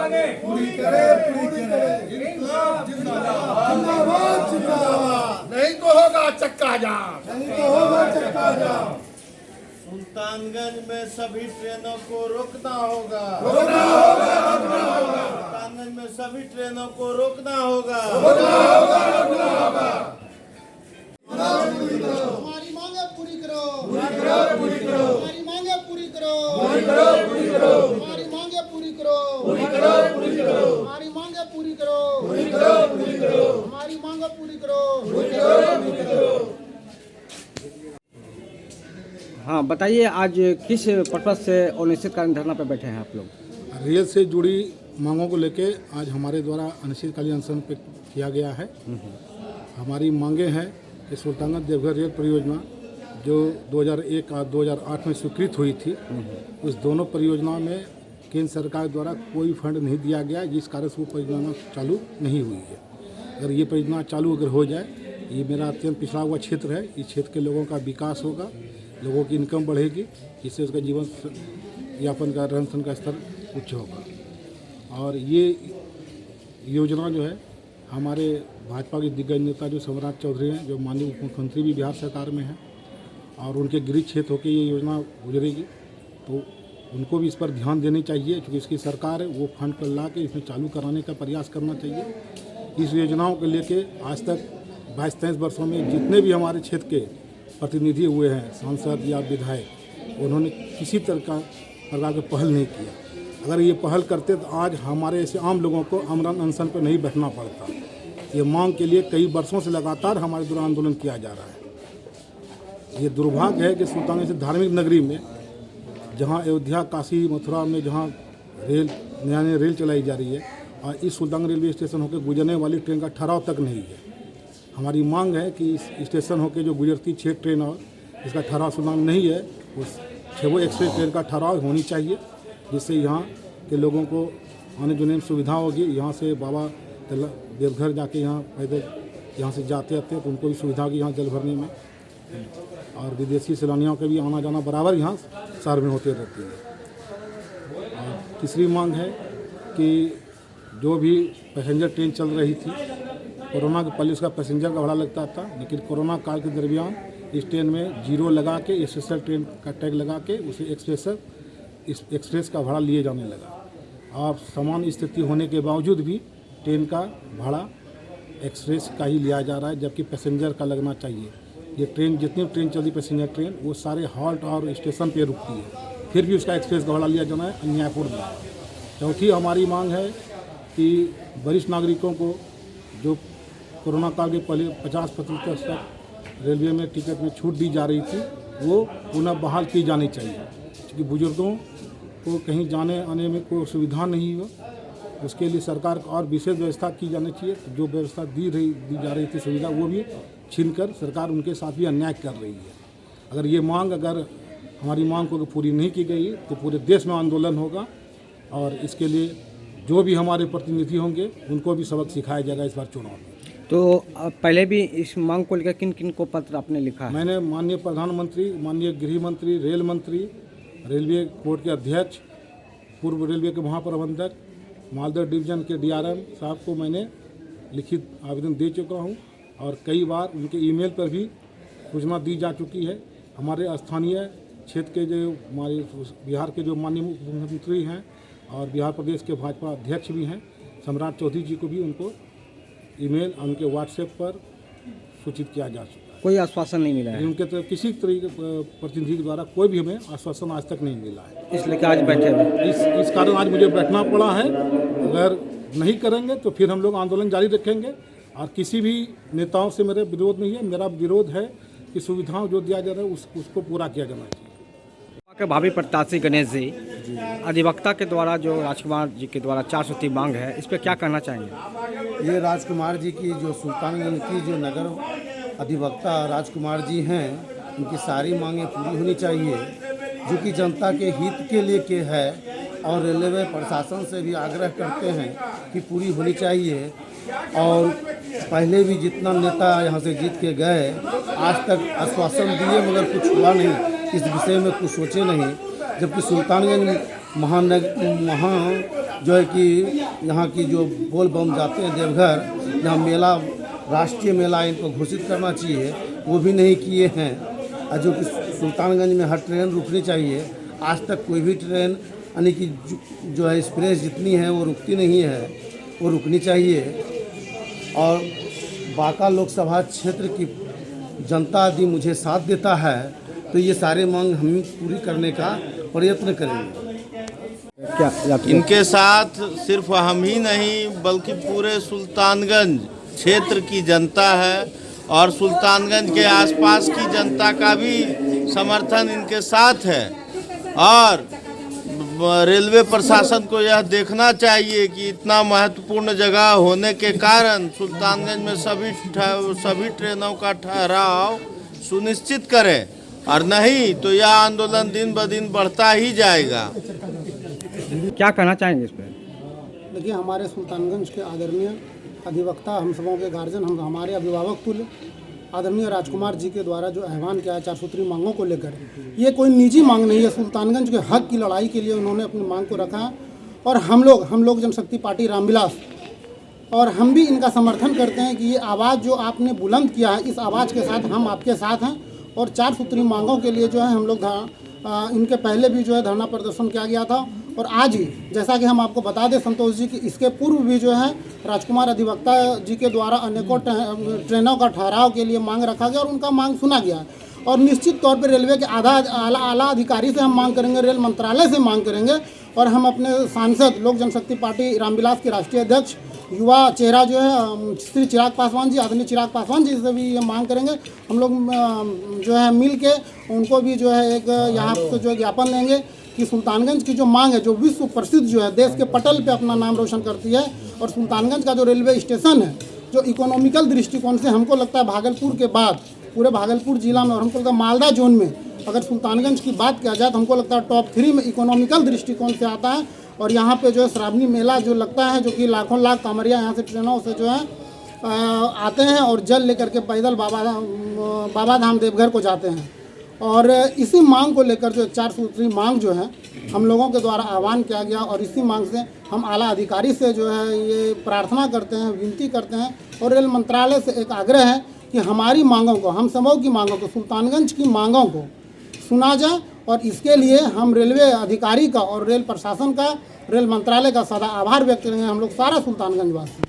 पूरी करे, पूरी करे। इंकलाब जिंदाबाद, जिंदाबाद, जिंदाबाद। नहीं तो होगा चक्का जाम, नहीं तो होगा चक्का जाम। सुल्तानगंज में सभी ट्रेनों को रोकना होगा, रोकना होगा, रोकना होगा, सुल्तानगंज में सभी ट्रेनों को रोकना होगा, रोकना होगा, रोकना होगा। हमारी मांगे पूरी करो, पूरी करो, पूरी करो, हमारी मांगे पूरी करो, पूरी करो, पूरी करो, हमारी मांगे पूरी करो, पूरी करो, पूरी करो, हमारी मांगे पूरी करो, पूरी करो, पूरी करो, हमारी मांगे पूरी करो। पूरी करो, पूरी करो। हाँ बताइए, आज किस पर्पज से अनिश्चितकालीन धरना पे बैठे हैं आप लोग? रेल से जुड़ी मांगों को लेके आज हमारे द्वारा अनिश्चितकालीन अनशन पे किया गया है। हमारी मांगे हैं कि सुल्तानगंज देवघर रेल परियोजना जो 2001 और 2008 में स्वीकृत हुई थी, उस दोनों परियोजनाओं में केंद्र सरकार द्वारा कोई फंड नहीं दिया गया, जिस कारण से वो परियोजना चालू नहीं हुई है। अगर ये परियोजना चालू अगर हो जाए, ये मेरा अत्यंत पिछड़ा हुआ क्षेत्र है, इस क्षेत्र के लोगों का विकास होगा, लोगों की इनकम बढ़ेगी, जिससे उसका जीवन यापन का रहन सहन का स्तर उच्च होगा। और ये योजना जो है हमारे भाजपा के दिग्गज नेता जो सम्राट चौधरी हैं, जो माननीय उप मुख्यमंत्री भी बिहार सरकार में हैं, और उनके गृह क्षेत्र होकर ये योजना गुजरेगी, तो उनको भी इस पर ध्यान देनी चाहिए, क्योंकि इसकी सरकार है, वो फंड पर ला के इसमें चालू कराने का प्रयास करना चाहिए। इस योजनाओं को लेके आज तक 22-23 वर्षों में जितने भी हमारे क्षेत्र के प्रतिनिधि हुए हैं, सांसद या विधायक, उन्होंने किसी प्रकार की पहल नहीं किया। अगर ये पहल करते तो आज हमारे ऐसे आम लोगों को अमरण अनशन पर नहीं बैठना पड़ता। ये मांग के लिए कई वर्षों से लगातार हमारे द्वारा आंदोलन किया जा रहा है। ये दुर्भाग्य है कि सुल्तानगंज से धार्मिक नगरी में, जहाँ अयोध्या, काशी, मथुरा में जहाँ नया रेल चलाई जा रही है, और इस सुल्तानगंज रेलवे स्टेशन होकर गुजरने वाली ट्रेन का ठहराव तक नहीं है। हमारी मांग है कि इस स्टेशन होकर जो गुजरती 6 ट्रेन और इसका ठहराव सुल्तानगंज नहीं है, उस 6 एक्सप्रेस ट्रेन का ठहराव होनी चाहिए, जिससे यहाँ के लोगों को आने जाने में सुविधा होगी। यहाँ से बाबा देवघर जाके यहाँ पैदल यहाँ से जाते आते हैं तो उनको भी सुविधा होगी यहाँ जल भरने में, और विदेशी सैलानियों का भी आना जाना बराबर यहाँ शहर में होते रहती है। और तीसरी मांग है कि जो भी पैसेंजर ट्रेन चल रही थी, कोरोना के पहले उसका पैसेंजर का भाड़ा लगता था, लेकिन कोरोना काल के दरमियान इस ट्रेन में 0 लगा के, स्पेशल ट्रेन का टैग लगा के उसे एक्सप्रेस का भाड़ा लिए जाने लगा। अब समान स्थिति होने के बावजूद भी ट्रेन का भाड़ा एक्सप्रेस का ही लिया जा रहा है, जबकि पैसेंजर का लगना चाहिए। ये ट्रेन, जितनी ट्रेन चलती पैसेंजर ट्रेन, वो सारे हॉल्ट और स्टेशन पे रुकती है, फिर भी उसका एक्सप्रेस का भाड़ा लिया जाना है अन्यायपूर्ण। चौथी हमारी मांग है कि वरिष्ठ नागरिकों को जो कोरोना काल के पहले 50% तक रेलवे में टिकट में छूट दी जा रही थी, वो पुनः बहाल की जानी चाहिए, क्योंकि बुजुर्गों को कहीं जाने आने में कोई सुविधा नहीं हो, उसके लिए सरकार को और विशेष व्यवस्था की जानी चाहिए। तो जो व्यवस्था दी जा रही थी सुविधा, वो भी छीनकर सरकार उनके साथ भी अन्याय कर रही है। अगर ये मांग, अगर हमारी मांग को पूरी नहीं की गई तो पूरे देश में आंदोलन होगा, और इसके लिए जो भी हमारे प्रतिनिधि होंगे उनको भी सबक सिखाया जाएगा इस बार चुनाव में। तो पहले भी इस मांग को लेकर किन किन को पत्र आपने लिखा है? मैंने माननीय प्रधानमंत्री, माननीय गृह मंत्री, रेल मंत्री, रेलवे बोर्ड के अध्यक्ष, पूर्व रेलवे के महाप्रबंधक, मालदा डिवीजन के DRM साहब को मैंने लिखित आवेदन दे चुका हूं, और कई बार उनके ईमेल पर भी सूचना दी जा चुकी है। हमारे स्थानीय क्षेत्र के जो हमारे बिहार के जो माननीय मुख्यमंत्री हैं और बिहार प्रदेश के भाजपा अध्यक्ष भी हैं, सम्राट चौधरी जी को भी उनको ईमेल, उनके व्हाट्सएप पर सूचित किया जा चुका है। कोई आश्वासन नहीं मिला है उनके तरफ किसी तरीके प्रतिनिधि के द्वारा कोई भी हमें आश्वासन आज तक नहीं मिला है, इसलिए आज बैठे हुए। इस कारण आज मुझे बैठना पड़ा है। अगर नहीं करेंगे तो फिर हम लोग आंदोलन जारी रखेंगे, और किसी भी नेताओं से मेरा विरोध नहीं है। मेरा विरोध है कि सुविधाओं जो दिया जा रहा है उसको पूरा किया जाना चाहिए। के भावी प्रत्याशी गणेश जी, अधिवक्ता के द्वारा जो राजकुमार जी के द्वारा 4 सूत्री मांग है, इस पर क्या कहना चाहेंगे? ये राजकुमार जी की जो सुल्तानगंज की जो नगर अधिवक्ता राजकुमार जी हैं, उनकी सारी मांगें पूरी होनी चाहिए, जो कि जनता के हित के लिए के है, और रेलवे प्रशासन से भी आग्रह करते हैं कि पूरी होनी चाहिए। और पहले भी जितना नेता यहाँ से जीत के गए, आज तक आश्वासन दिए मगर कुछ हुआ नहीं, इस विषय में कुछ सोचे नहीं। जबकि सुल्तानगंज जो है कि यहाँ की जो बोल बम जाते हैं देवघर, यहाँ मेला, राष्ट्रीय मेला इनको घोषित करना चाहिए, वो भी नहीं किए हैं। और जो कि सुल्तानगंज में हर ट्रेन रुकनी चाहिए, आज तक कोई भी ट्रेन यानी कि जो है एक्सप्रेस जितनी है वो रुकती नहीं है, वो रुकनी चाहिए। और बांका लोकसभा क्षेत्र की जनता यदि मुझे साथ देता है तो ये सारे मांग हम पूरी करने का प्रयत्न करेंगे। क्या इनके साथ सिर्फ हम ही नहीं बल्कि पूरे सुल्तानगंज क्षेत्र की जनता है और सुल्तानगंज के आसपास की जनता का भी समर्थन इनके साथ है। और रेलवे प्रशासन को यह देखना चाहिए कि इतना महत्वपूर्ण जगह होने के कारण सुल्तानगंज में सभी ट्रेनों का ठहराव सुनिश्चित करें, और नहीं तो यह आंदोलन दिन ब दिन बढ़ता ही जाएगा। क्या कहना चाहेंगे इस पर? देखिए, हमारे सुल्तानगंज के आदरणीय अधिवक्ता, हम सबों के गार्जियन, हम हमारे अभिभावक तुल्य आदरणीय राजकुमार जी के द्वारा जो आह्वान किया है 4 सूत्री मांगों को लेकर, ये कोई निजी मांग नहीं है। सुल्तानगंज के हक की लड़ाई के लिए उन्होंने अपनी मांग को रखा है और हम लोग जनशक्ति पार्टी रामविलास और हम भी इनका समर्थन करते हैं कि ये आवाज़ जो आपने बुलंद किया है, इस आवाज़ के साथ हम आपके साथ हैं। और 4 सूत्री मांगों के लिए जो है हम लोग इनके पहले भी जो है धरना प्रदर्शन किया गया था और आज ही, जैसा कि हम आपको बता दें संतोष जी, कि इसके पूर्व भी जो है राजकुमार अधिवक्ता जी के द्वारा अनेकों ट्रेनों का ठहराव के लिए मांग रखा गया और उनका मांग सुना गया। और निश्चित तौर पर रेलवे के आला अधिकारी से हम मांग करेंगे, रेल मंत्रालय से मांग करेंगे और हम अपने सांसद लोक जनशक्ति पार्टी रामविलास के राष्ट्रीय अध्यक्ष युवा चेहरा जो है श्री चिराग पासवान जी, आदरणीय चिराग पासवान जी से भी ये मांग करेंगे। हम लोग जो है मिल के उनको भी जो है एक यहाँ पे जो ज्ञापन देंगे कि सुल्तानगंज की जो मांग है, जो विश्व प्रसिद्ध जो है, देश के पटल पे अपना नाम रोशन करती है, और सुल्तानगंज का जो रेलवे स्टेशन है, जो इकोनॉमिकल दृष्टिकोण से हमको लगता है भागलपुर के बाद पूरे भागलपुर जिला में और हमको लगता है मालदा जोन में अगर सुल्तानगंज की बात किया जाए तो हमको लगता है टॉप 3 में इकोनॉमिकल दृष्टिकोण से आता है। और यहाँ पे जो है श्रावणी मेला जो लगता है, जो कि लाखों लाख कांवरिया यहाँ से ट्रेनों से जो है आते हैं और जल लेकर के पैदल बाबा धाम देवघर को जाते हैं। और इसी मांग को लेकर जो 4 सूत्री मांग जो है हम लोगों के द्वारा आह्वान किया गया और इसी मांग से हम आला अधिकारी से जो है ये प्रार्थना करते हैं, विनती करते हैं और रेल मंत्रालय से एक आग्रह है कि हमारी मांगों को, हम सबों की मांगों को, सुल्तानगंज की मांगों को सुना जाए। और इसके लिए हम रेलवे अधिकारी का और रेल प्रशासन का, रेल मंत्रालय का सदा आभार व्यक्त करेंगे, हम लोग सारा सुल्तानगंज वासी।